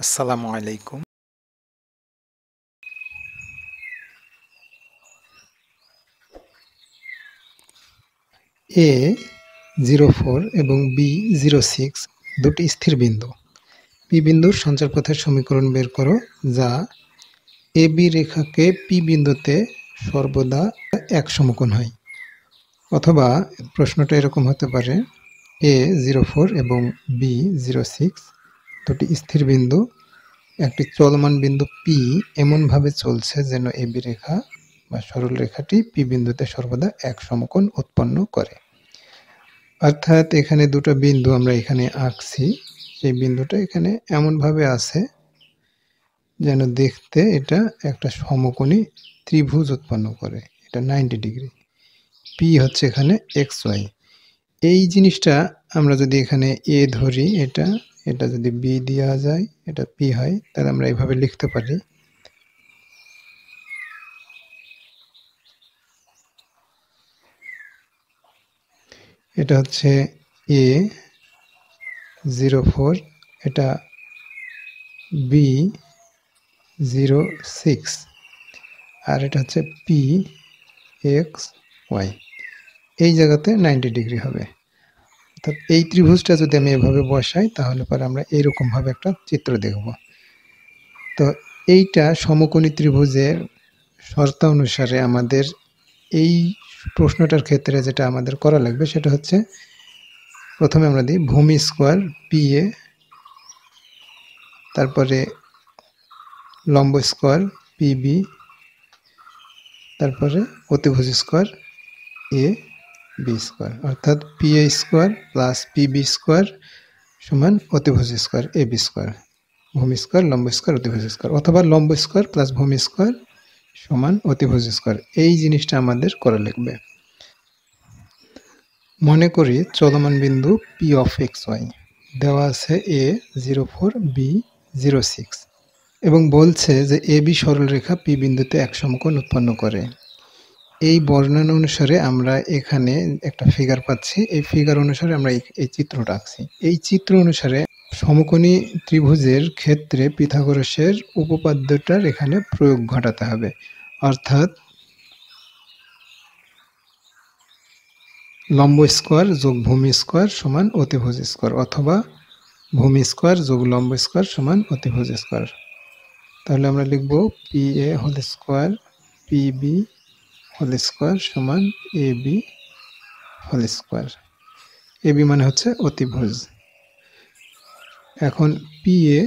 আসসালামু আলাইকুম। এ 04 এবং বি 06 দুটি স্থির বিন্দু। পি বিন্দুর সঞ্চারপথের সমীকরণ বের করো যা এ বি রেখাকে পি বিন্দুতে সর্বদা এক সমকোণ হয়। অথবা প্রশ্নটা এরকম হতে পারে, এ 04 এবং বি 06 দুটি স্থির বিন্দু, একটি চলমান বিন্দু পি এমনভাবে চলছে যেন এ বি রেখা বা সরল রেখাটি পি বিন্দুতে সর্বদা এক সমকোণ উৎপন্ন করে। অর্থাৎ এখানে দুটো বিন্দু আমরা এখানে আঁকছি, সেই বিন্দুটা এখানে এমনভাবে আছে যেন দেখতে এটা একটা সমকোণী ত্রিভুজ উৎপন্ন করে। এটা 90 ডিগ্রি। পি হচ্ছে এখানে এক্স ওয়াই। এই জিনিসটা আমরা যদি এখানে এ ধরি, এটা যদি বি দেওয়া যায়, এটা পি হয়, তাহলে আমরা এইভাবে লিখতে পারি। এটা হচ্ছে এ 04, এটা বি 06, আর এটা হচ্ছে পি এক্স ওয়াই। এই জায়গাতে 90 ডিগ্রি হবে। অর্থাৎ এই ত্রিভুজটা যদি আমি এভাবে বসাই, তাহলে পরে আমরা এইরকমভাবে একটা চিত্র দেখব। তো এইটা সমকোণী ত্রিভুজের শর্ত অনুসারে আমাদের এই প্রশ্নটার ক্ষেত্রে যেটা আমাদের করা লাগবে সেটা হচ্ছে, প্রথমে আমরা দিই ভূমি স্কোয়ার পি এ, তারপরে লম্ব স্কোয়ার পি বি, তারপরে অতিভুজ স্কোয়ার এ বি স্কোয়ার, অর্থাৎ P A square plus P B square সমান অতিভুজ স্কোয়ার এ বি স্কোয়ার, ভূমি স্কোয়ার লম্ব স্কোয়ার অতিভুজ স্কোয়ার, অথবা লম্ব স্কোয়ার প্লাস ভূমি স্কোয়ার সমান অতিভুজ স্কোয়ার। এই জিনিসটা আমাদের করা লাগবে। মনে করি চলমান বিন্দু পি অফ এক্স ওয়াই দেওয়া আছে এ 04 বি 06 এবং বলছে যে এ বি সরলরেখা পি বিন্দুতে এক সমকোণ উৎপন্ন করে। এই বর্ণনা অনুসারে আমরা এখানে একটা ফিগার পাচ্ছি। এই ফিগার অনুসারে আমরা এই চিত্রটা আঁকছি। এই চিত্র অনুসারে সমকোণী ত্রিভুজের ক্ষেত্রে পিথাগোরাসের উপপাদ্যটার এখানে প্রয়োগ ঘটাতে হবে। অর্থাৎ লম্ব স্কোয়ার যোগ ভূমি স্কোয়ার সমান অতিভুজ স্কোয়ার, অথবা ভূমি স্কোয়ার যোগ লম্ব স্কোয়ার সমান অতিভুজ স্কোয়ার। তাহলে আমরা লিখব P A whole square P B whole square সমান A B whole square. A B মানে হচ্ছে অতিভুজ। এখন P A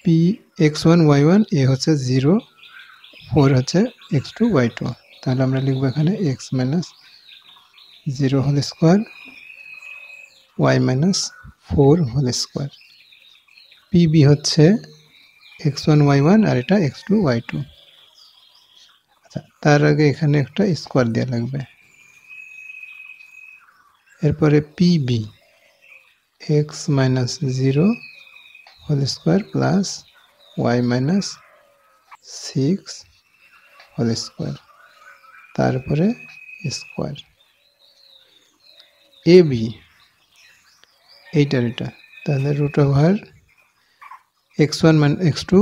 P X one Y one, A হচ্ছে 0, 4 হচ্ছে এক্স টু ওয়াই টু। তাহলে আমরা লিখবো এখানে X minus 0 whole square Y minus 4 whole square. P B হচ্ছে এক্স ওয়ান ওয়াই ওয়ান, আর এটা এক্স টু ওয়াই টু। আচ্ছা, তার আগে এখানে একটা স্কোয়ার দেওয়া লাগবে। এরপরে P B X minus 0 whole square plus Y minus 6 whole square, তারপরে স্কোয়ার। এ বি এইটার এটা, তাহলে রুট ওভার এক্স ওয়ান মান X two,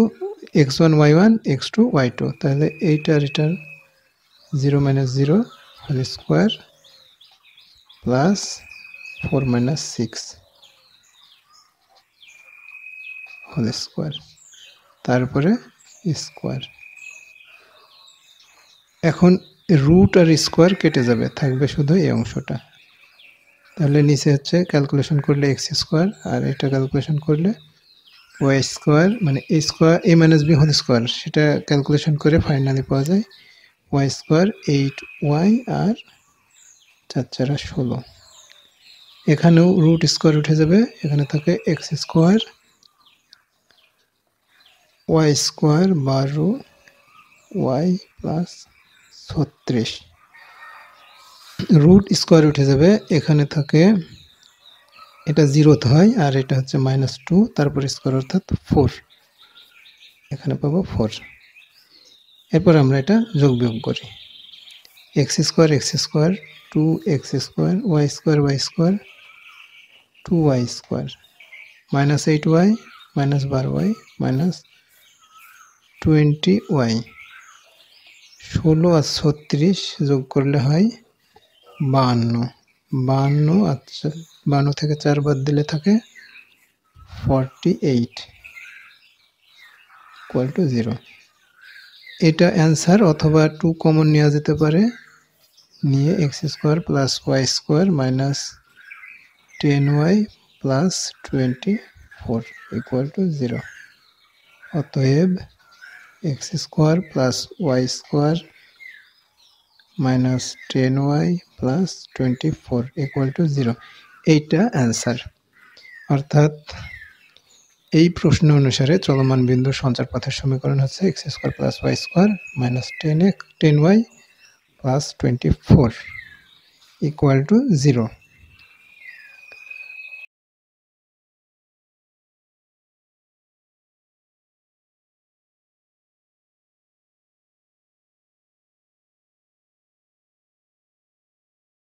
X one Y one X two Y two, তাহলে এইটার এটার 0 minus 0 whole square plus 4 minus 6 whole square, তারপরে square. এখন রুট আর স্কোয়ার কেটে যাবে, থাকবে শুধু এই অংশটা। তাহলে নিচে হচ্ছে ক্যালকুলেশন করলে এক্স স্কোয়ার, আর এটা ক্যালকুলেশন করলে ওয়াই স্কোয়ার, মানে এ স্কোয়ার এ মাইনাস বি হোল স্কোয়ার, সেটা ক্যালকুলেশন করে ফাইনালি পাওয়া যায় ওয়াই স্কোয়ার 8 ওয়াই আর 4 4 16। এখানেও রুট স্কোয়ার উঠে যাবে, এখানে থাকে X square Y square 12 Y plus 36। Root square উঠে যাবে, এখানে থাকে এটা 0 হয়, আর এটা হচ্ছে -2, তারপর স্কোয়ার অর্থাৎ 4, এখানে পাবো 4। এরপর আমরা এটা যোগ বিয়োগ করি। X square 2 X square Y square 2 Y square -8y -12y -20y। 16 আর 36 যোগ করলে হয় 52। 52 আর 52 থেকে 4 বাদ দিলে থাকে 48 = 0। এটা অ্যান্সার, অথবা 2 কমন নেওয়া যেতে পারে, নিয়ে x² + y² - 10y + 24 = 0। অতএব x² + y² - 10y + 24 = 0। এইটা অ্যান্সার। অর্থাৎ এই প্রশ্ন অনুসারে চলমান বিন্দুর সঞ্চারপথের সমীকরণ হচ্ছে x² + y² - 10y + 24 = 0।